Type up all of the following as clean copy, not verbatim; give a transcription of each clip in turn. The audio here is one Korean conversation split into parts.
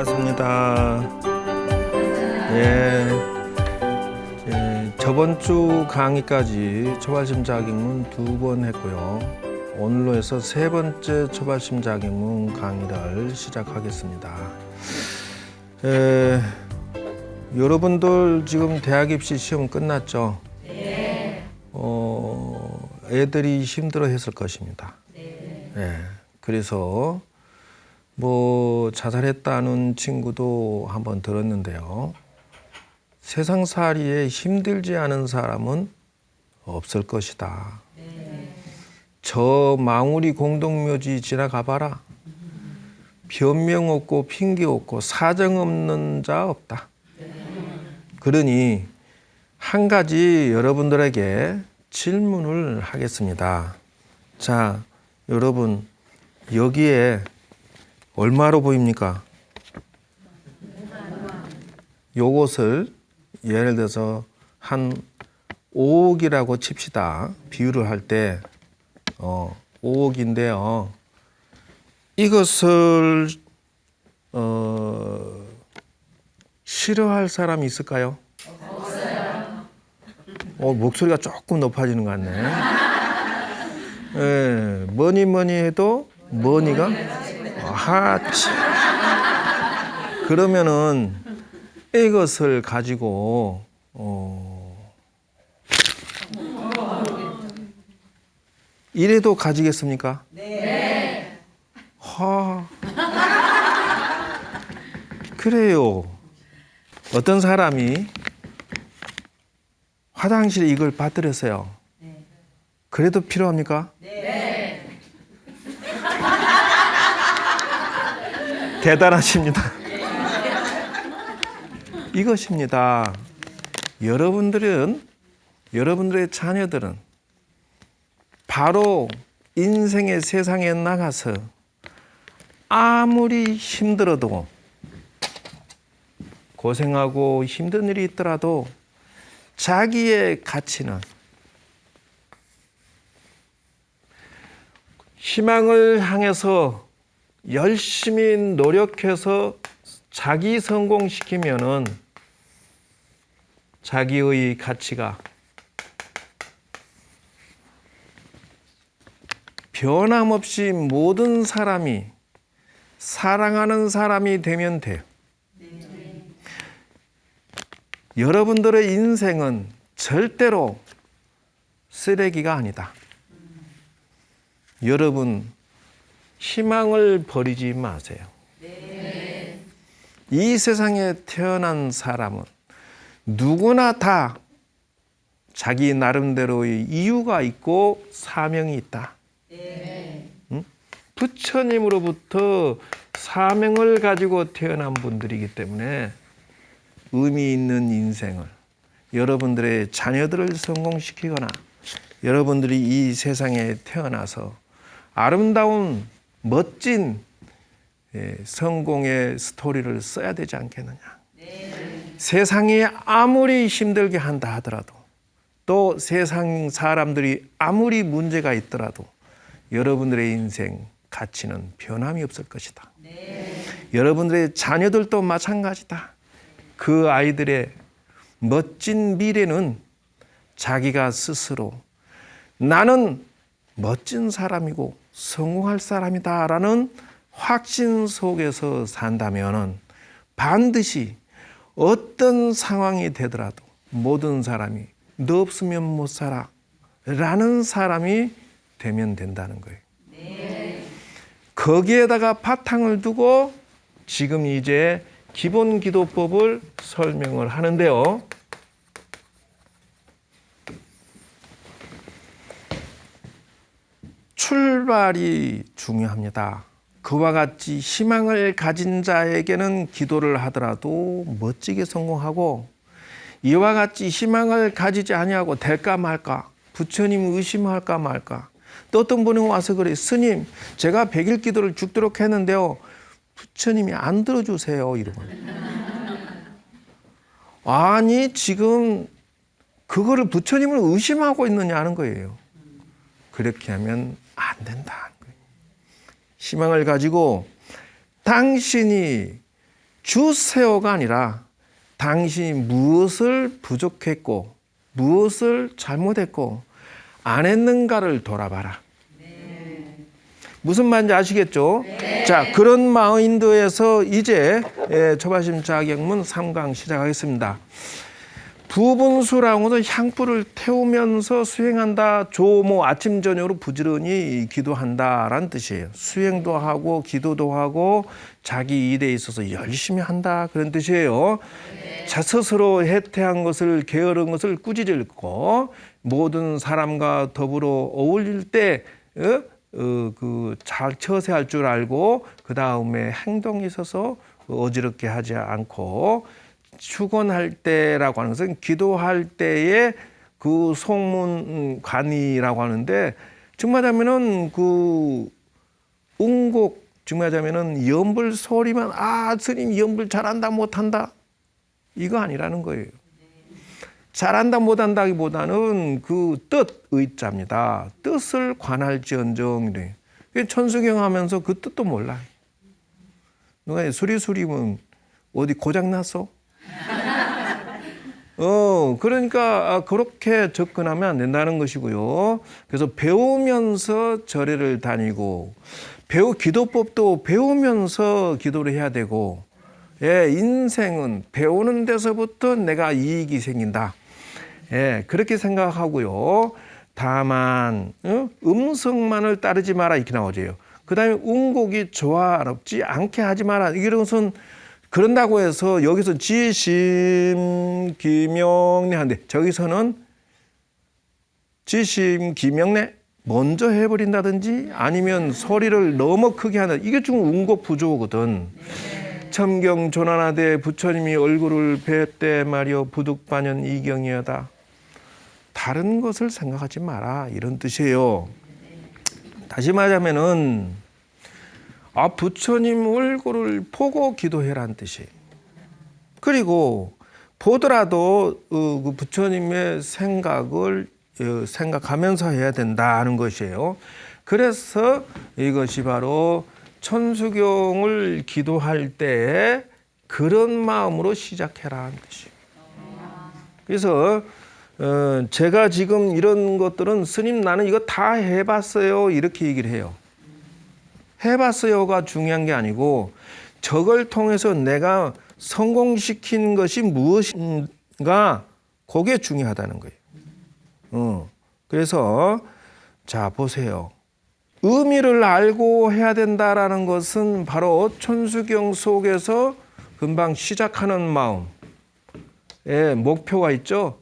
반갑습니다. 예, 저번 주 강의까지 초발심 자격문 2번 했고요. 오늘로 해서 3번째 초발심 자격문 강의를 시작하겠습니다. 여러분들 지금 대학 입시 시험 끝났죠? 네. 애들이 힘들어 했을 것입니다. 네. 그래서 뭐 자살했다는 친구도 한번 들었는데요. 세상살이에 힘들지 않은 사람은 없을 것이다. 네. 저 망우리 공동묘지 지나가봐라. 변명 없고 핑계 없고 사정 없는 자 없다. 네. 그러니 한 가지 여러분들에게 질문을 하겠습니다. 자, 여러분 여기에 얼마로 보입니까? 요것을 예를 들어서 한 5억이라고 칩시다. 비유를 할 때 5억인데요. 이것을 싫어할 사람이 있을까요? 없어요. 목소리가 조금 높아지는 것 같네. 예, 뭐니 해도 뭐니가 그러면은 이것을 가지고 이래도 가지겠습니까? 네. 그래요. 어떤 사람이 화장실에 이걸 빠뜨렸어요. 네. 그래도 필요합니까? 네. 대단하십니다. 이것입니다. 여러분들의 자녀들은 바로 인생의 세상에 나가서 아무리 힘들어도 고생하고 힘든 일이 있더라도 자기의 가치는 희망을 향해서 열심히 노력해서 자기 성공시키면은 자기의 가치가 변함없이 모든 사람이 사랑하는 사람이 되면 돼요. 네. 여러분들의 인생은 절대로 쓰레기가 아니다. 여러분 희망을 버리지 마세요. 네. 이 세상에 태어난 사람은 누구나 다 자기 나름대로의 이유가 있고 사명이 있다. 네. 부처님으로부터 사명을 가지고 태어난 분들이기 때문에 의미 있는 인생을 여러분들의 자녀들을 성공시키거나 여러분들이 이 세상에 태어나서 아름다운 멋진 성공의 스토리를 써야 되지 않겠느냐. 네. 세상이 아무리 힘들게 한다 하더라도 또 세상 사람들이 아무리 문제가 있더라도 여러분들의 인생 가치는 변함이 없을 것이다. 네. 여러분들의 자녀들도 마찬가지다. 그 아이들의 멋진 미래는 자기가 스스로 나는 멋진 사람이고 성공할 사람이다라는 확신 속에서 산다면 반드시 어떤 상황이 되더라도 모든 사람이 너 없으면 못 살아 라는 사람이 되면 된다는 거예요. 네. 거기에다가 바탕을 두고 지금 이제 기본 기도법을 설명을 하는데요. 출발이 중요합니다. 그와 같이 희망을 가진 자에게는 기도를 하더라도 멋지게 성공하고 이와 같이 희망을 가지지 아니하고 될까 말까 부처님 의심할까 말까 또 어떤 분이 와서 그래 스님 제가 100일 기도를 죽도록 했는데요 부처님이 안 들어주세요 이러고 아니 지금 그거를 부처님을 의심하고 있느냐는 거예요. 그렇게 하면 안 된다는 거예요. 희망을 가지고 당신이 주세요가 아니라 당신이 무엇을 부족했고 무엇을 잘못했고 안 했는가를 돌아봐라. 무슨 말인지 아시겠죠? 자, 그런 마인드에서 이제 초바심 자격문 3강 시작하겠습니다. 부분수라고 해서 향불을 태우면서 수행한다. 조모 아침 저녁으로 부지런히 기도한다라는 뜻이에요. 수행도 하고 기도도 하고 자기 일에 있어서 열심히 한다 그런 뜻이에요. 자, 스스로 해태한 것을 게으른 것을 꾸짖고 모든 사람과 더불어 어울릴 때 잘 처세할 줄 알고 그 다음에 행동이 있어서 어지럽게 하지 않고 축원할 때라고 하는 것은 기도할 때의 그 송문관이라고 하는데 정말하면은 그 응곡 정말하면은 연불 소리만 스님 연불 잘한다 못한다 이거 아니라는 거예요. 잘한다 못한다기보다는 그 뜻 의자입니다. 뜻을 관할지언정. 천수경 하면서 그 뜻도 몰라. 누가 수리수리면 어디 고장 났어? 그러니까 그렇게 접근하면 안 된다는 것이고요. 그래서 배우면서 절에를 다니고 기도법도 배우면서 기도를 해야 되고 인생은 배우는 데서부터 내가 이익이 생긴다. 그렇게 생각하고요. 다만 음성만을 따르지 마라 이렇게 나오죠. 그 다음에 운곡이 조화롭지 않게 하지 마라. 이런 것은 그런다고 해서 여기서 지심 기명례 한데 저기서는 지심 기명례 먼저 해버린다든지 아니면 소리를 너무 크게 한다. 이게 좀 운곡 부조거든. 첨경 조난하되 부처님이 얼굴을 뵙되 말이여 부득반연 이경이여다. 다른 것을 생각하지 마라 이런 뜻이에요. 다시 말하면은 부처님 얼굴을 보고 기도해라는 뜻이에요. 그리고 보더라도 그 부처님의 생각을 생각하면서 해야 된다는 것이에요. 그래서 이것이 바로 천수경을 기도할 때 그런 마음으로 시작해라 하는 뜻이에요. 그래서 제가 지금 이런 것들은 스님 나는 이거 다 해봤어요 이렇게 얘기를 해요. 해봤어요가 중요한 게 아니고 저걸 통해서 내가 성공시킨 것이 무엇인가 그게 중요하다는 거예요. 그래서 자 보세요. 의미를 알고 해야 된다라는 것은 바로 천수경 속에서 금방 시작하는 마음의 목표가 있죠.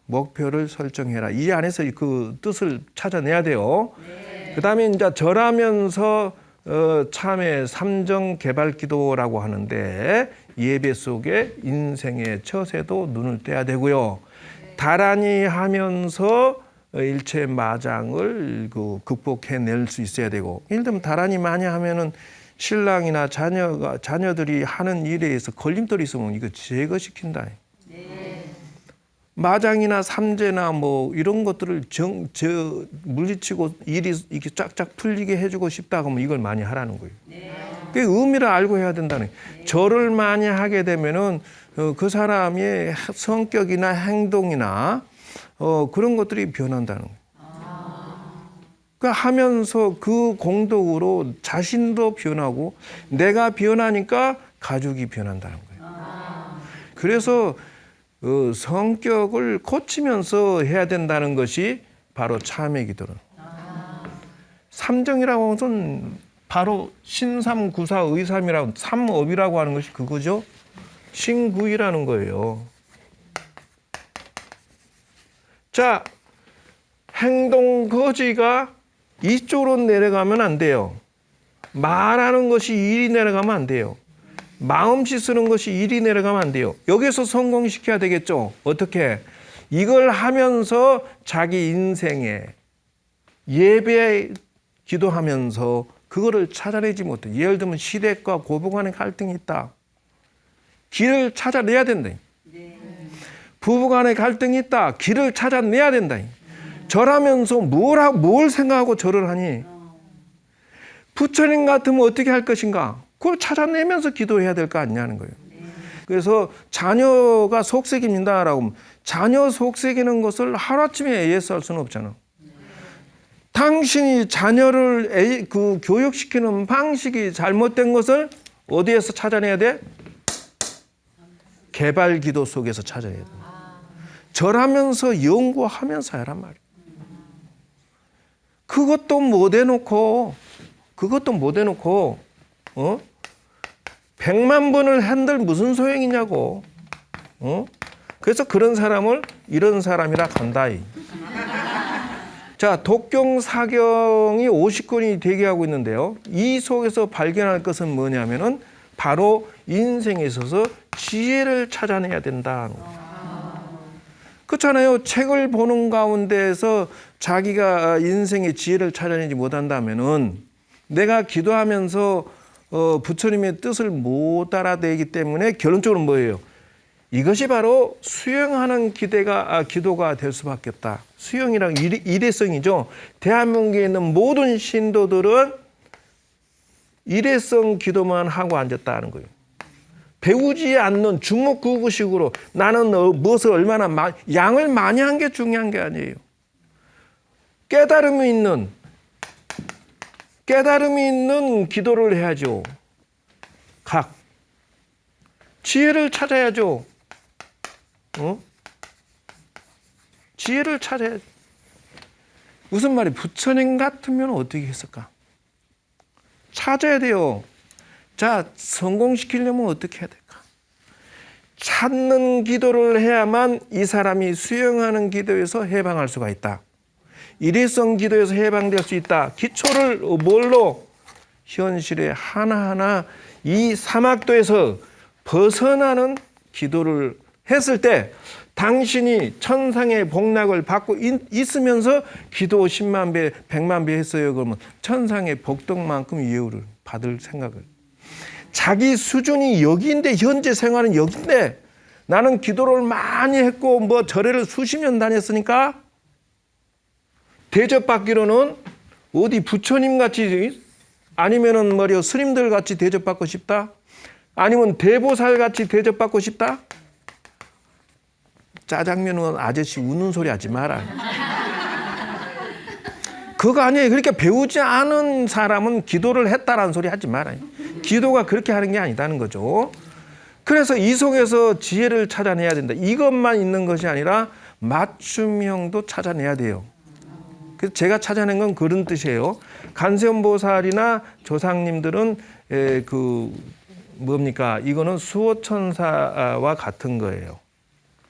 목표를 설정해라. 이 안에서 그 뜻을 찾아내야 돼요. 그 다음에 이제 절하면서 참회 삼정 개발 기도라고 하는데 예배 속에 인생의 처세도 눈을 떼야 되고요. 다란히 하면서 일체 마장을 극복해낼 수 있어야 되고, 예를 들면 다란히 많이 하면은 신랑이나 자녀들이 하는 일에 의해서 걸림돌이 있으면 이거 제거시킨다. 마장이나 삼재나 뭐 이런 것들을 물리치고 일이 이렇게 쫙쫙 풀리게 해주고 싶다 하면 이걸 많이 하라는 거예요. 그 의미를 알고 해야 된다는 거예요. 절을 많이 하게 되면은 그 사람의 성격이나 행동이나 그런 것들이 변한다는 거예요. 그러니까 하면서 그 공덕으로 자신도 변하고 내가 변하니까 가족이 변한다는 거예요. 그래서 성격을 고치면서 해야 된다는 것이 바로 참회 기도는. 삼정이라고 하는 것은 바로 신삼구사 의삼이라고 삼업이라고 하는 것이 그거죠. 신구이라는 거예요. 자, 행동 거지가 이쪽으로 내려가면 안 돼요. 말하는 것이 일이 내려가면 안 돼요. 마음씨 쓰는 것이 일이 내려가면 안 돼요. 여기서 성공시켜야 되겠죠. 어떻게? 이걸 하면서 자기 인생에 예배 기도하면서 그거를 찾아내지 못해. 예를 들면 시댁과 고부 간의 갈등이 있다. 길을 찾아내야 된다. 부부 간의 갈등이 있다. 길을 찾아내야 된다. 절하면서 뭘 생각하고 절을 하니? 부처님 같으면 어떻게 할 것인가? 그걸 찾아내면서 기도해야 될 거 아니냐는 거예요. 그래서 자녀가 속색입니다라고 하면 자녀 속색이는 것을 하루아침에 AS 할 수는 없잖아. 당신이 자녀를 교육시키는 방식이 잘못된 것을 어디에서 찾아내야 돼? 개발 기도 속에서 찾아야 돼. 절하면서 연구하면서 하란 말이야. 그것도 못 해놓고 100만 번을 한들 무슨 소용이냐고. 그래서 그런 사람을 이런 사람이라 간다. 자, 독경 사경이 50권이 대기하고 있는데요. 이 속에서 발견할 것은 뭐냐면은 바로 인생에 있어서 지혜를 찾아내야 된다. 그렇잖아요. 책을 보는 가운데에서 자기가 인생의 지혜를 찾아내지 못한다면은 내가 기도하면서 부처님의 뜻을 못 알아내기 때문에 결론적으로 뭐예요? 이것이 바로 수용하는 기도가 될 수밖에 없다. 수용이란 일회성이죠. 대한민국에 있는 모든 신도들은 일회성 기도만 하고 앉았다는 거예요. 배우지 않는 주먹구구식으로 나는 무엇을 얼마나 양을 많이 한 게 중요한 게 아니에요. 깨달음이 있는 기도를 해야죠. 지혜를 찾아야죠. 지혜를 찾아야죠. 무슨 말이 부처님 같으면 어떻게 했을까? 찾아야 돼요. 자, 성공시키려면 어떻게 해야 될까? 찾는 기도를 해야만 이 사람이 수용하는 기도에서 해방할 수가 있다. 일회성 기도에서 해방될 수 있다. 기초를 뭘로? 현실에 하나하나 이 사막도에서 벗어나는 기도를 했을 때 당신이 천상의 복락을 받고 있으면서 기도 10만 배, 100만 배 했어요. 그러면 천상의 복덕만큼 예우를 받을 생각을. 자기 수준이 여기인데 현재 생활은 여기인데 나는 기도를 많이 했고 뭐 절에를 수십 년 다녔으니까 대접받기로는 어디 부처님 같이 아니면은 말이요 스님들 같이 대접받고 싶다? 아니면 대보살 같이 대접받고 싶다? 짜장면은 아저씨 우는 소리 하지 마라. 그거 아니에요. 그러니까 배우지 않은 사람은 기도를 했다라는 소리 하지 마라. 기도가 그렇게 하는 게 아니다는 거죠. 그래서 이 속에서 지혜를 찾아내야 된다. 이것만 있는 것이 아니라 맞춤형도 찾아내야 돼요. 그래서 제가 찾아낸 건 그런 뜻이에요. 간세음보살이나 조상님들은 이거는 수호천사와 같은 거예요.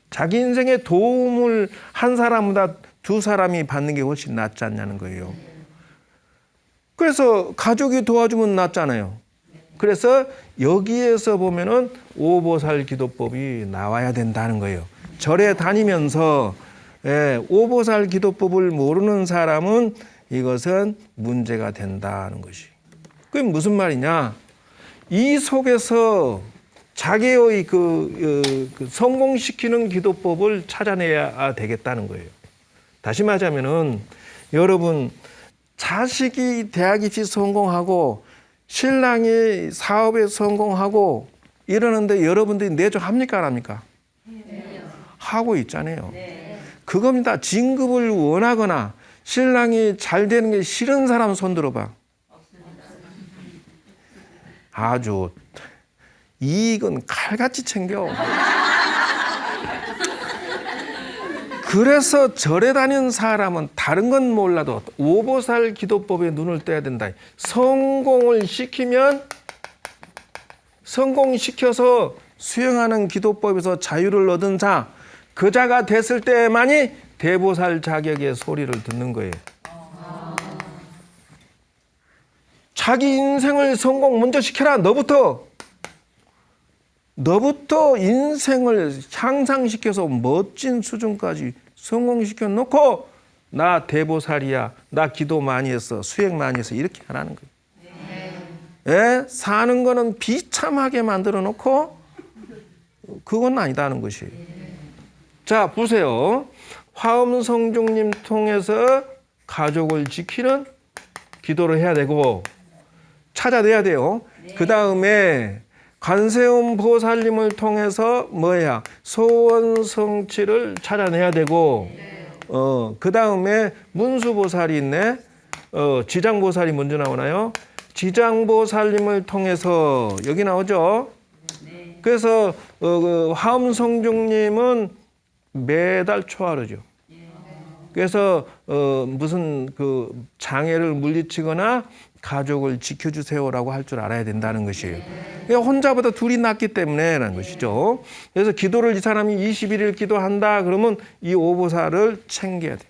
자기 인생에 도움을 한 사람보다 두 사람이 받는 게 훨씬 낫지 않냐는 거예요. 그래서 가족이 도와주면 낫잖아요. 그래서 여기에서 보면은 오보살 기도법이 나와야 된다는 거예요. 절에 다니면서 오보살 기도법을 모르는 사람은 이것은 문제가 된다는 것이. 그게 무슨 말이냐? 이 속에서 자기의 성공시키는 기도법을 찾아내야 되겠다는 거예요. 다시 말하자면은 여러분 자식이 대학 입시 성공하고 신랑이 사업에 성공하고 이러는데 여러분들이 내조합니까 안 합니까? 네. 하고 있잖아요. 네. 그겁니다. 진급을 원하거나 신랑이 잘 되는 게 싫은 사람 손 들어봐. 아주 이익은 칼같이 챙겨. 그래서 절에 다니는 사람은 다른 건 몰라도 오보살 기도법에 눈을 떼야 된다. 성공시켜서 수행하는 기도법에서 자유를 얻은 자, 그 자가 됐을 때만이 대보살 자격의 소리를 듣는 거예요. 자기 인생을 성공 먼저 시켜라. 너부터 인생을 향상시켜서 멋진 수준까지 성공시켜 놓고 나 대보살이야. 나 기도 많이 했어. 수행 많이 했어. 이렇게 하라는 거예요. 사는 거는 비참하게 만들어 놓고 그건 아니다는 것이에요. 자, 보세요. 화엄성중님 통해서 가족을 지키는 기도를 해야 되고 찾아내야 돼요. 그 다음에 관세음 보살님을 통해서 뭐야? 소원 성취를 찾아내야 되고, 그 다음에 문수보살이 있네. 지장보살이 먼저 나오나요? 지장보살님을 통해서 여기 나오죠. 그래서 그 화엄성중님은 매달 초하루죠. 그래서 무슨 그 장애를 물리치거나 가족을 지켜주세요라고 할 줄 알아야 된다는 것이에요. 그러니까 혼자보다 둘이 낫기 때문에라는 것이죠. 그래서 기도를 이 사람이 21일 기도한다 그러면 이 오보살을 챙겨야 돼.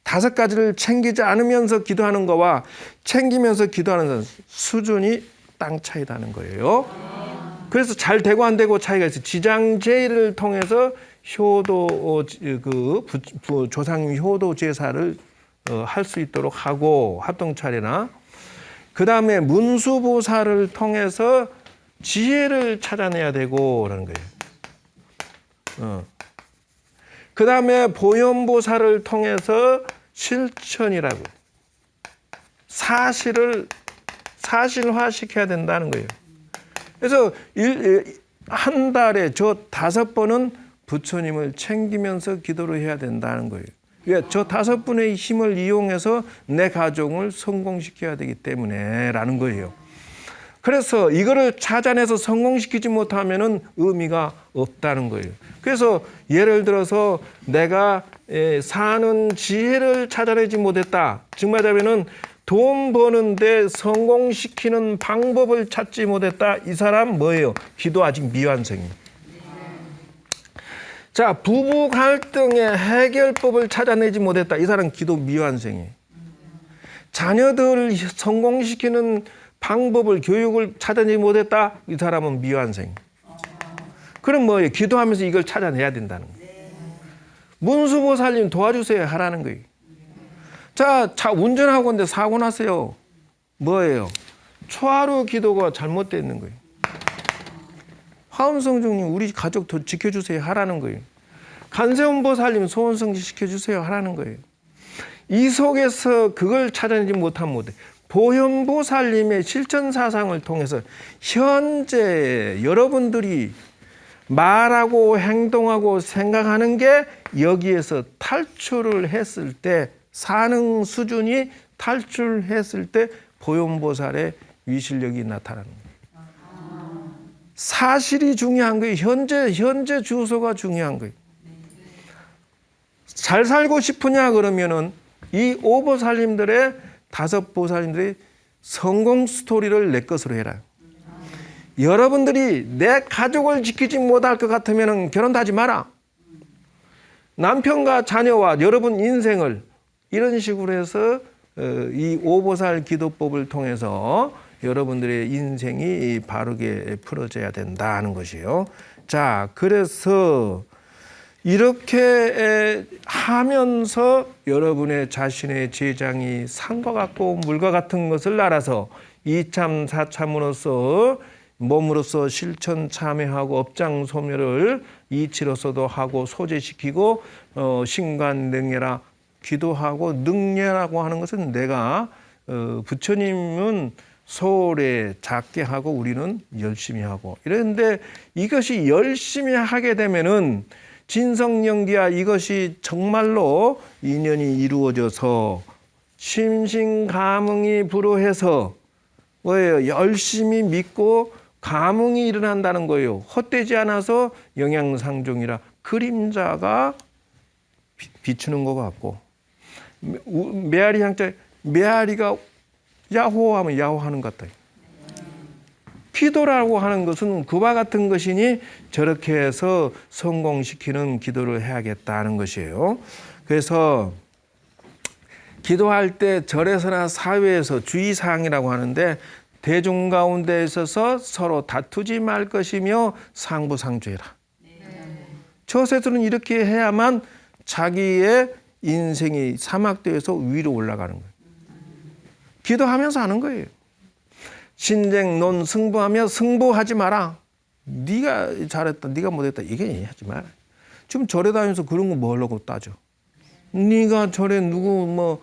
5가지를 챙기지 않으면서 기도하는 거와 챙기면서 기도하는 수준이 땅 차이다는 거예요. 그래서 잘 되고 안 되고 차이가 있어요. 지장제를 통해서 효도 조상님 효도 제사를 할 수 있도록 하고 합동차례나 그 다음에 문수보살을 통해서 지혜를 찾아내야 되고 그러는 거예요. 그 다음에 보현보살을 통해서 실천이라고 사실화시켜야 된다는 거예요. 그래서 한 달에 저 5번은 부처님을 챙기면서 기도를 해야 된다는 거예요. 그러니까 저 5분의 힘을 이용해서 내 가정을 성공시켜야 되기 때문에 라는 거예요. 그래서 이거를 찾아내서 성공시키지 못하면은 의미가 없다는 거예요. 그래서 예를 들어서 내가 사는 지혜를 찾아내지 못했다. 즉 말하면은 돈 버는데 성공시키는 방법을 찾지 못했다. 이 사람 뭐예요? 기도 아직 미완성입니다. 자, 부부 갈등의 해결법을 찾아내지 못했다. 이 사람 기도 미완성이에요. 자녀들을 성공시키는 방법을 교육을 찾아내지 못했다. 이 사람은 미완성이에요. 그럼 뭐예요? 기도하면서 이걸 찾아내야 된다는 거예요. 문수보살님 도와주세요 하라는 거예요. 자, 운전하고 있는데 사고 났어요. 뭐예요? 초하루 기도가 잘못되어 있는 거예요. 화엄성중님 우리 가족 더 지켜주세요 하라는 거예요. 관세음보살님 소원성취 시켜주세요 하라는 거예요. 이 속에서 그걸 찾아내지 못하면 못해. 보현보살님의 실천사상을 통해서 현재 여러분들이 말하고 행동하고 생각하는 게 여기에서 탈출을 했을 때 사능 수준이 탈출했을 때 보현보살의 위실력이 나타나는 거예요. 사실이 중요한 거예요. 현재 주소가 중요한 거예요. 잘 살고 싶으냐 그러면은 이 5보살님들의 5보살님들의 성공 스토리를 내 것으로 해라. 여러분들이 내 가족을 지키지 못할 것 같으면 결혼도 하지 마라. 남편과 자녀와 여러분 인생을 이런 식으로 해서 이 5보살 기도법을 통해서 여러분들의 인생이 바르게 풀어져야 된다는 것이에요. 자, 그래서 이렇게 하면서 여러분의 자신의 재장이 산과 같고 물과 같은 것을 알아서 이참 사참으로서 몸으로서 실천 참여하고 업장 소멸을 이치로서도 하고 소재시키고 신관능례라 기도하고 능례라고 하는 것은 내가 부처님은 소홀히 작게 하고 우리는 열심히 하고 이런데 이것이 열심히 하게 되면은 진성영기야 이것이 정말로 인연이 이루어져서 심신감응이 불허해서 뭐예요? 열심히 믿고 감응이 일어난다는 거예요. 헛되지 않아서 영양상종이라 그림자가 비추는 것 같고 메아리 향자 메아리가 야호하면 야호하는 것 같아요. 기도라고 하는 것은 그와 같은 것이니 저렇게 해서 성공시키는 기도를 해야겠다는 것이에요. 그래서 기도할 때 절에서나 사회에서 주의사항이라고 하는데 대중 가운데 있어서 서로 다투지 말 것이며 상부상조해라. 저세들은 이렇게 해야만 자기의 인생이 사막대에서 위로 올라가는 거예요. 기도하면서 하는 거예요. 신쟁 논 승부하며 승부하지 마라. 네가 잘했다, 네가 못했다 이게 하지 마라. 지금 절에 다니면서 그런 거 뭐하려고 따져. 네가 절에 누구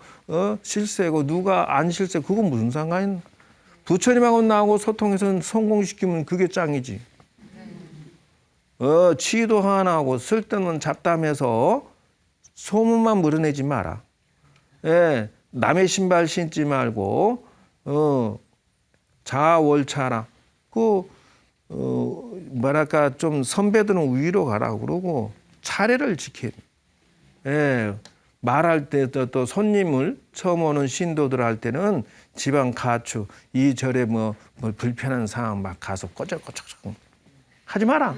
실세고 누가 안 실세 그거 무슨 상관이나. 부처님하고 나하고 소통해서 성공시키면 그게 짱이지. 치도 하나하고 쓸데없는 잡담해서 소문만 물어내지 마라. 예, 남의 신발 신지 말고 자아월차라. 뭐랄까 좀 선배들은 위로 가라 그러고 차례를 지켜야 돼. 예, 말할 때 또 손님을 처음 오는 신도들 할 때는 지방 가축 이 절에 뭐 불편한 상황 막 가서 꼬적꼬적 하지 마라.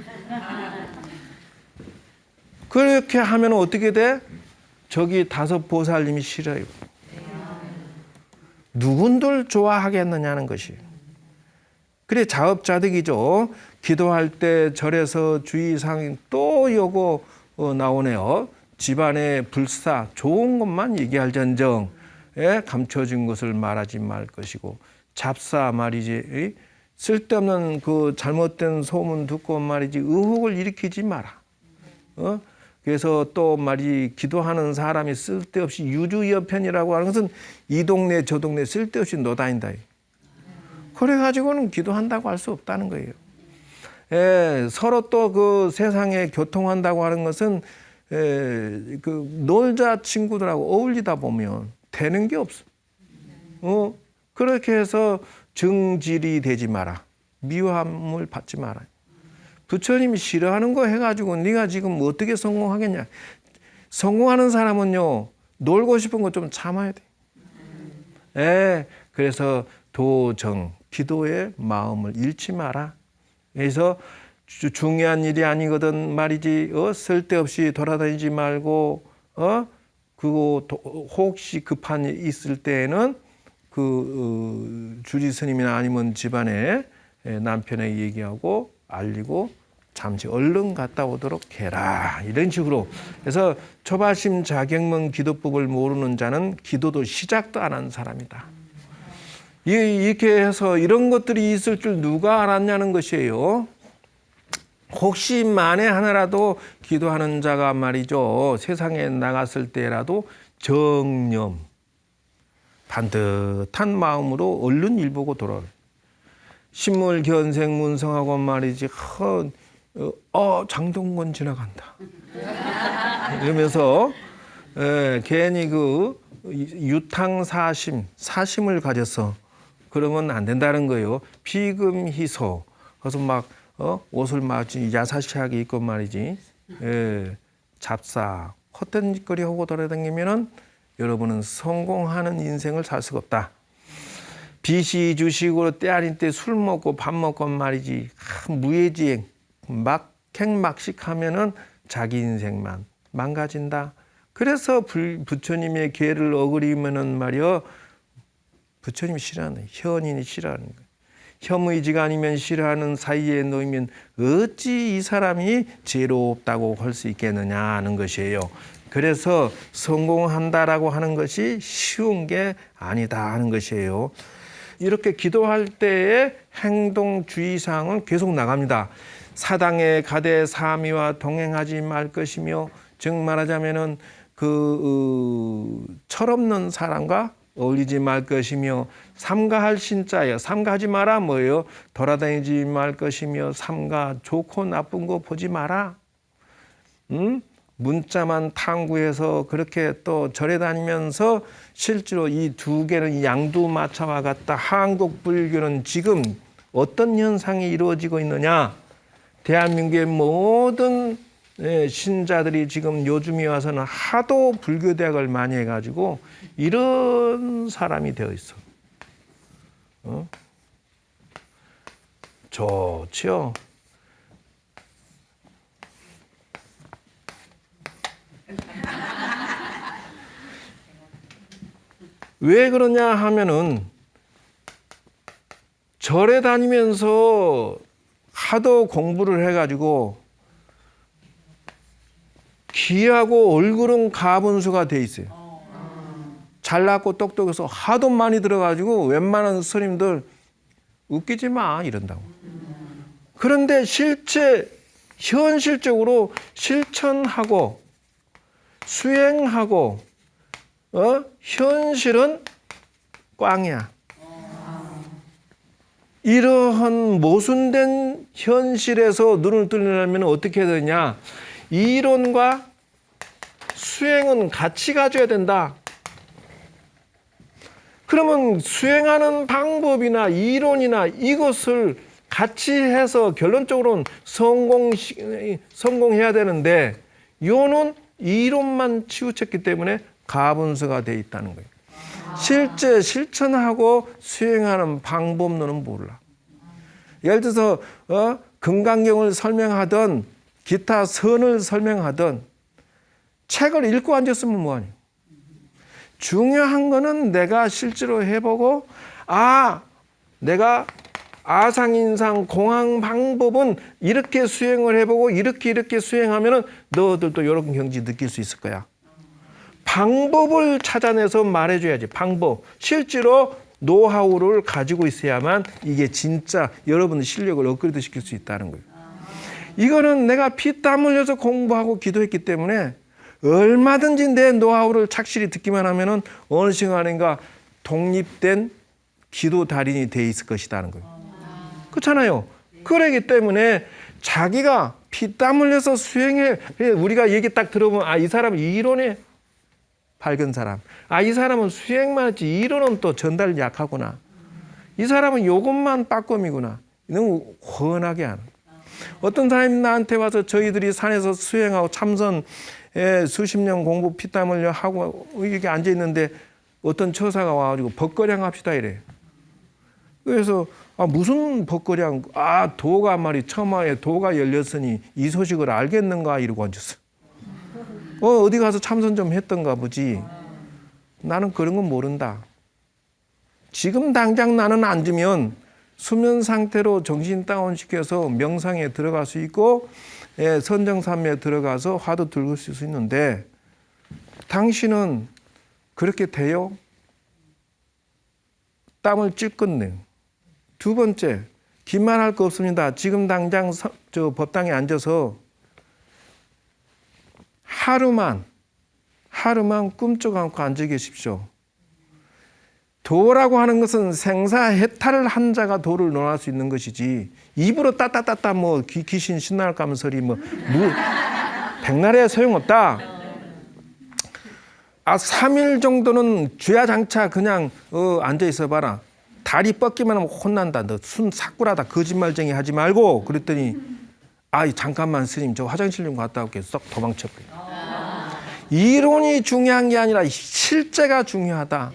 그렇게 하면 어떻게 돼? 저기 다섯 보살님이 싫어요. 누군들 좋아하겠느냐는 것이. 그래 자업자득이죠. 기도할 때 절에서 주의사항 또 요거 나오네요. 집안의 불사 좋은 것만 얘기할전정 감춰진 것을 말하지 말 것이고 잡사 말이지 쓸데없는 그 잘못된 소문 듣고 말이지 의혹을 일으키지 마라. 그래서 또 말이 기도하는 사람이 쓸데없이 유주여편이라고 하는 것은 이 동네 저 동네 쓸데없이 노다닌다. 그래가지고는 기도한다고 할 수 없다는 거예요. 서로 또 그 세상에 교통한다고 하는 것은 그 놀자 친구들하고 어울리다 보면 되는 게 없어. 그렇게 해서 정질이 되지 마라. 미움을 받지 마라. 부처님이 싫어하는 거 해가지고 네가 지금 어떻게 성공하겠냐. 성공하는 사람은요 놀고 싶은 거 좀 참아야 돼. 그래서 도정 기도의 마음을 잃지 마라. 그래서 중요한 일이 아니거든 말이지. 쓸데없이 돌아다니지 말고 그거 혹시 급한 일 있을 때에는 그 주지 스님이나 아니면 집안에 남편에게 얘기하고 알리고 잠시 얼른 갔다 오도록 해라. 이런 식으로. 그래서 초발심 자격문 기도법을 모르는 자는 기도도 시작도 안 한 사람이다. 이렇게 해서 이런 것들이 있을 줄 누가 알았냐는 것이에요. 혹시 만에 하나라도 기도하는 자가 말이죠. 세상에 나갔을 때라도 정념, 반듯한 마음으로 얼른 일 보고 돌아오라. 신물견생 문성하고 말이지. 장동건 지나간다. 이러면서 괜히 그 사심을 가졌어. 그러면 안 된다는 거예요. 비금희소. 그래서 막 옷을 막 야사시하게 입고 말이지. 잡사 헛된 짓거리 하고 돌아다니면은 여러분은 성공하는 인생을 살 수가 없다. 빚이 주식으로 때 아닌 때 술 먹고 밥 먹고 말이지. 무예지행 막행막식하면은 자기 인생만 망가진다. 그래서 부처님의 계를 어그리면은 말이요. 부처님이 싫어하는 현인이 싫어하는 거예요. 혐의지가 아니면 싫어하는 사이에 놓이면 어찌 이 사람이 죄롭다고 할 수 있겠느냐 하는 것이에요. 그래서 성공한다라고 하는 것이 쉬운 게 아니다 하는 것이에요. 이렇게 기도할 때의 행동 주의사항은 계속 나갑니다. 사당에 가되 사미와 동행하지 말 것이며, 즉 말하자면은 철없는 사람과 어울리지 말 것이며, 삼가할 신자예요. 삼가하지 마라 뭐예요? 돌아다니지 말 것이며, 삼가 좋고 나쁜 거 보지 마라. 문자만 탐구해서 그렇게 또 절에 다니면서 실제로 이 두 개는 양두마차와 같다. 한국 불교는 지금 어떤 현상이 이루어지고 있느냐? 대한민국의 모든 신자들이 지금 요즘에 와서는 하도 불교대학을 많이 해가지고 이런 사람이 되어 있어. 좋죠. 왜 그러냐 하면은 절에 다니면서 하도 공부를 해가지고 귀하고 얼굴은 가분수가 돼 있어요. 잘났고 똑똑해서 하도 많이 들어가지고 웬만한 스님들 웃기지 마 이런다고. 그런데 현실적으로 실천하고 수행하고 현실은 꽝이야. 이러한 모순된 현실에서 눈을 뜨려면 어떻게 해야 되냐? 이론과 수행은 같이 가져야 된다. 그러면 수행하는 방법이나 이론이나 이것을 같이 해서 결론적으로는 성공해야 되는데 요는 이론만 치우쳤기 때문에 가분수가 돼 있다는 거예요. 실제 실천하고 수행하는 방법론은 몰라. 예를 들어서 금강경을 설명하든 기타 선을 설명하든 책을 읽고 앉았으면 뭐하니? 중요한 거는 내가 실제로 해보고 내가 아상인상 공항 방법은 이렇게 수행을 해보고 이렇게 수행하면은 너희들도 이런 경지 느낄 수 있을 거야. 방법을 찾아내서 말해줘야지. 방법. 실제로 노하우를 가지고 있어야만 이게 진짜 여러분의 실력을 업그레이드 시킬 수 있다는 거예요. 이거는 내가 피땀 흘려서 공부하고 기도했기 때문에 얼마든지 내 노하우를 착실히 듣기만 하면은 어느 시간인가 독립된 기도 달인이 돼 있을 것이라는 거예요. 그렇잖아요. 그러기 때문에 자기가 피땀 흘려서 수행해. 우리가 얘기 딱 들어보면 이 사람은 이론에 밝은 사람. 이 사람은 수행만 했지 이론은 또 전달 약하구나. 이 사람은 요것만 빠꼼이구나. 너무 훤하게 하는. 어떤 사람이 나한테 와서 저희들이 산에서 수행하고 참선 수십 년 공부 피땀 흘려 하고 이렇게 앉아 있는데 어떤 처사가 와가지고 법거량 합시다 이래. 그래서 무슨 법거량? 도가 말이 처마에 도가 열렸으니 이 소식을 알겠는가 이러고 앉았어. 어디 가서 참선 좀 했던가 보지. 나는 그런 건 모른다. 지금 당장 나는 앉으면 수면 상태로 정신 다운시켜서 명상에 들어갈 수 있고 선정삼매에 들어가서 화두 들을 수 있는데 당신은 그렇게 돼요? 땀을 찔끔내. 두 번째, 긴말할 거 없습니다. 지금 당장 법당에 앉아서 하루만 꿈쩍 않고 앉아 계십시오. 도라고 하는 것은 생사해탈을 한 자가 도를 논할 수 있는 것이지 입으로 따따따따 귀신 신날 까면서리 백날에 소용없다. 3일 정도는 주야장차 그냥 앉아 있어 봐라. 다리 뻗기만 하면 혼난다. 너 순 사꾸라다. 거짓말쟁이 하지 말고. 그랬더니 잠깐만 스님 저 화장실 좀 갔다 올게. 썩 도망쳐버려. 이론이 중요한 게 아니라 실제가 중요하다.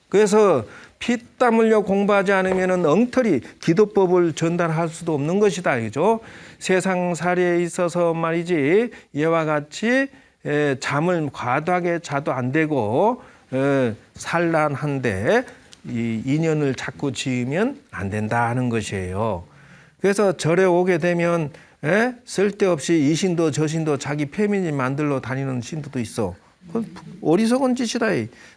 그래서 피땀 흘려 공부하지 않으면 엉터리 기도법을 전달할 수도 없는 것이다. 그죠? 세상살이에 있어서 말이지 이와 같이 잠을 과도하게 자도 안 되고 산란한데 이 인연을 자꾸 지으면 안 된다는 것이에요. 그래서 절에 오게 되면 쓸데없이 이 신도 저 신도 자기 패밀리 만들러 다니는 신도도 있어. 어리석은 짓이다.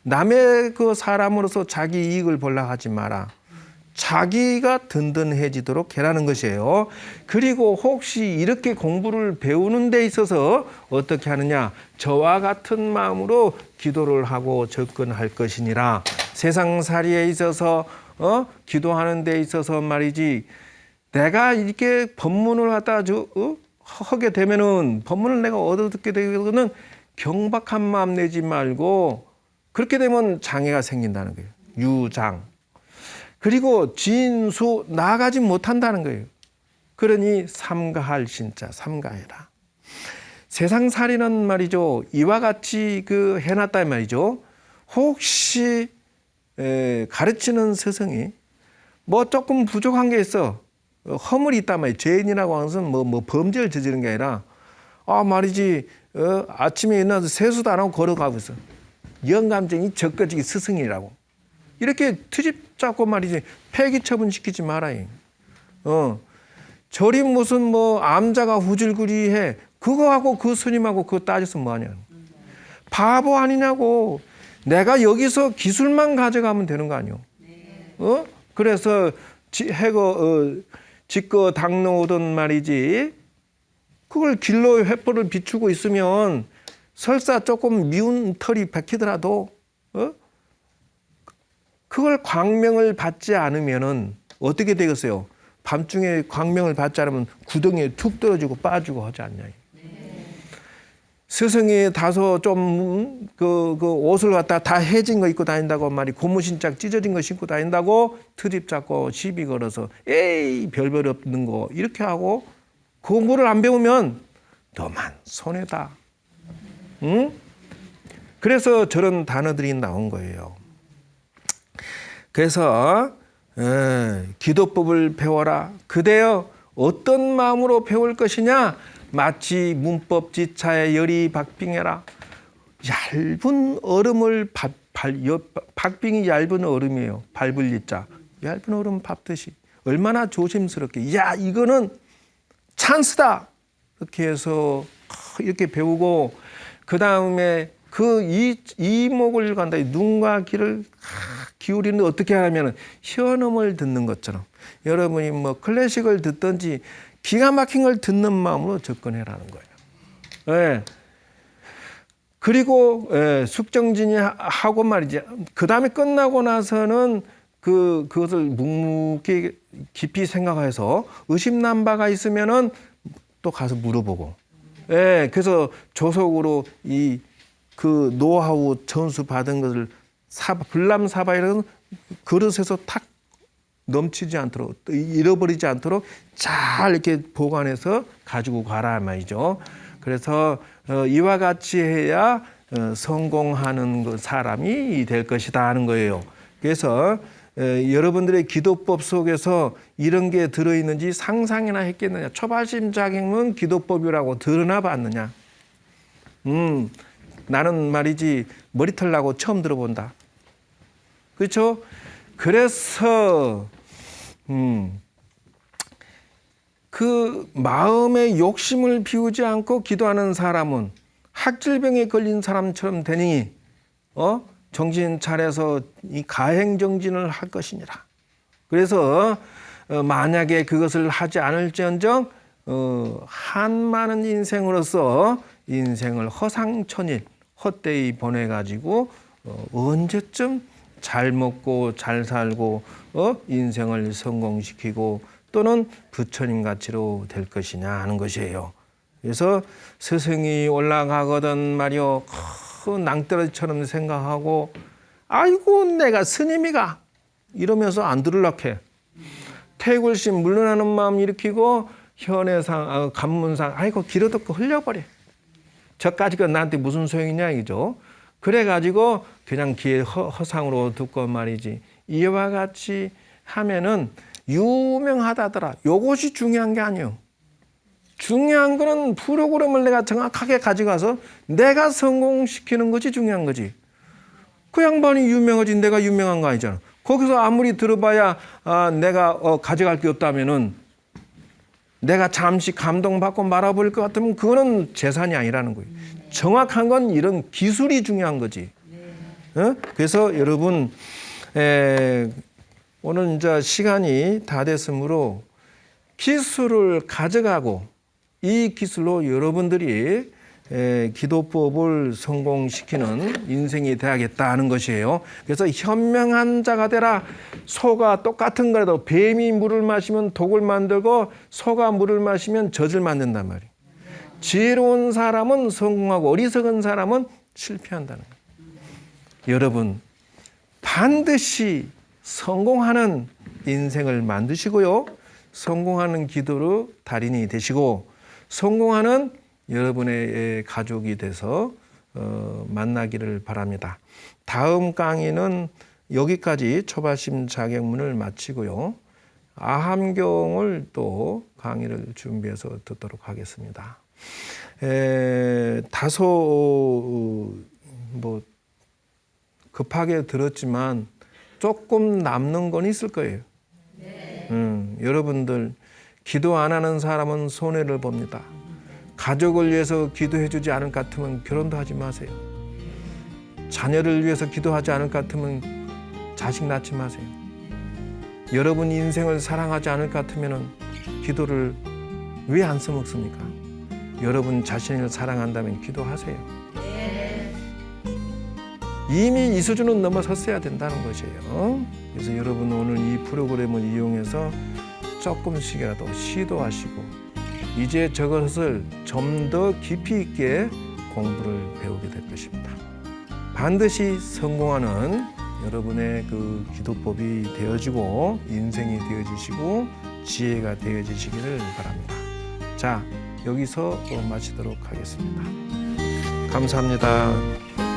남의 그 사람으로서 자기 이익을 보려고 하지 마라. 자기가 든든해지도록 해라는 것이에요. 그리고 혹시 이렇게 공부를 배우는 데 있어서 어떻게 하느냐. 저와 같은 마음으로 기도를 하고 접근할 것이니라. 세상살이에 있어서 기도하는 데 있어서 말이지 내가 이렇게 법문을 갖다 하게 되면은 법문을 내가 얻어듣게 되거든 경박한 마음 내지 말고 그렇게 되면 장애가 생긴다는 거예요. 유장. 그리고 진수 나아가지 못한다는 거예요. 그러니 삼가할 신자 삼가해라. 세상살이는 말이죠. 이와 같이 해놨다 말이죠. 혹시 가르치는 스승이 조금 부족한 게 있어. 허물이 있단 말이에요. 죄인이라고 하는 것은 범죄를 저지른 게 아니라 말이지 아침에 일어나서 세수도 안 하고 걸어가고 있어. 영감쟁이 적거지기 스승이라고. 이렇게 트집 잡고 말이지 폐기 처분시키지 말아요. 저리 무슨 암자가 후줄구리해. 그거하고 그 스님하고 그거 따져서 뭐하냐. 바보 아니냐고. 내가 여기서 기술만 가져가면 되는 거 아니오. 그래서 짓거 닦놓으던 말이지 그걸 길로 횃불을 비추고 있으면 설사 조금 미운 털이 박히더라도 그걸 광명을 받지 않으면은 어떻게 되겠어요? 밤중에 광명을 받지 않으면 구덩이에 툭 떨어지고 빠지고 하지 않냐. 스승이 다소 좀 그 옷을 갖다 다 해진 거 입고 다닌다고 말이 고무신짝 찢어진 거 신고 다닌다고 트집 잡고 시비 걸어서 에이 별별 없는 거 이렇게 하고 공부를 안 배우면 너만 손해다. 응? 그래서 저런 단어들이 나온 거예요. 그래서 기도법을 배워라. 그대여 어떤 마음으로 배울 것이냐? 마치 문법 지차에 열이 박빙해라. 얇은 얼음을 박빙이 얇은 얼음이에요. 밟을 리자. 얇은 얼음 밟듯이 얼마나 조심스럽게. 야, 이거는 찬스다. 이렇게 해서 이렇게 배우고 그 다음에 그 이목을 간다. 눈과 귀를 기울이는데 어떻게 하냐면 현음을 듣는 것처럼 여러분이 뭐 클래식을 듣든지 기가 막힌 걸 듣는 마음으로 접근해라는 거예요. 예. 그리고 숙정진이 하고 말이지. 그 다음에 끝나고 나서는 그것을 묵묵히 깊이 생각해서 의심난바가 있으면은 또 가서 물어보고. 예. 그래서 조속으로 그 노하우 전수 받은 것을 불람사바이라는 그릇에서 탁 넘치지 않도록 잃어버리지 않도록 잘 이렇게 보관해서 가지고 가라 말이죠. 그래서 이와 같이 해야 성공하는 사람이 될 것이다 하는 거예요. 그래서 여러분들의 기도법 속에서 이런 게 들어있는지 상상이나 했겠느냐. 초발심 자격문 기도법이라고 들으나 봤느냐. 나는 말이지 머리털 나고 처음 들어본다. 그렇죠? 그래서 그 마음의 욕심을 비우지 않고 기도하는 사람은 학질병에 걸린 사람처럼 되니 정신 차려서 이 가행정진을 할 것이니라. 그래서 만약에 그것을 하지 않을지언정 한많은 인생으로서 인생을 허상천일 헛되이 보내가지고 언제쯤 잘 먹고 잘 살고 인생을 성공시키고 또는 부처님 가치로 될 것이냐 하는 것이에요. 그래서 스승이 올라가거든 말이요 낭떠러지처럼 생각하고 아이고 내가 스님이가 이러면서 안 들으려고 해. 태굴심 물러나는 마음 일으키고 현해상 간문상 아이고 길어듣고 흘려버려. 저까지가 나한테 무슨 소용이냐 이죠. 그래가지고 그냥 귀에 허상으로 듣고 말이지. 이와 같이 하면은 유명하다더라. 요것이 중요한 게 아니에요. 중요한 거는 프로그램을 내가 정확하게 가져가서 내가 성공시키는 것이 중요한 거지. 그 양반이 유명하지 내가 유명한 거 아니잖아. 거기서 아무리 들어봐야 내가 가져갈 게 없다면은 내가 잠시 감동받고 말아버릴 것 같으면 그거는 재산이 아니라는 거예요. 정확한 건 이런 기술이 중요한 거지. 그래서 여러분 오늘 이제 시간이 다 됐으므로 기술을 가져가고 이 기술로 여러분들이 기도법을 성공시키는 인생이 되야겠다는 것이에요. 그래서 현명한 자가 되라. 소가 똑같은 거라도 뱀이 물을 마시면 독을 만들고 소가 물을 마시면 젖을 만든단 말이에요. 지혜로운 사람은 성공하고 어리석은 사람은 실패한다는 거예요. 여러분 반드시 성공하는 인생을 만드시고요. 성공하는 기도로 달인이 되시고 성공하는 여러분의 가족이 돼서 만나기를 바랍니다. 다음 강의는 여기까지 초발심 자격문을 마치고요. 아함경을 또 강의를 준비해서 듣도록 하겠습니다. 다소 뭐 급하게 들었지만 조금 남는 건 있을 거예요. 여러분들 기도 안 하는 사람은 손해를 봅니다. 가족을 위해서 기도해 주지 않을 것 같으면 결혼도 하지 마세요. 자녀를 위해서 기도하지 않을 것 같으면 자식 낳지 마세요. 여러분 인생을 사랑하지 않을 것 같으면 기도를 왜 안 써먹습니까? 여러분 자신을 사랑한다면 기도하세요. 이미 이 수준은 넘어섰어야 된다는 것이에요. 그래서 여러분 오늘 이 프로그램을 이용해서 조금씩이라도 시도하시고 이제 저것을 좀 더 깊이 있게 공부를 배우게 될 것입니다. 반드시 성공하는 여러분의 그 기도법이 되어지고 인생이 되어지시고 지혜가 되어지시기를 바랍니다. 자, 여기서 마치도록 하겠습니다. 감사합니다.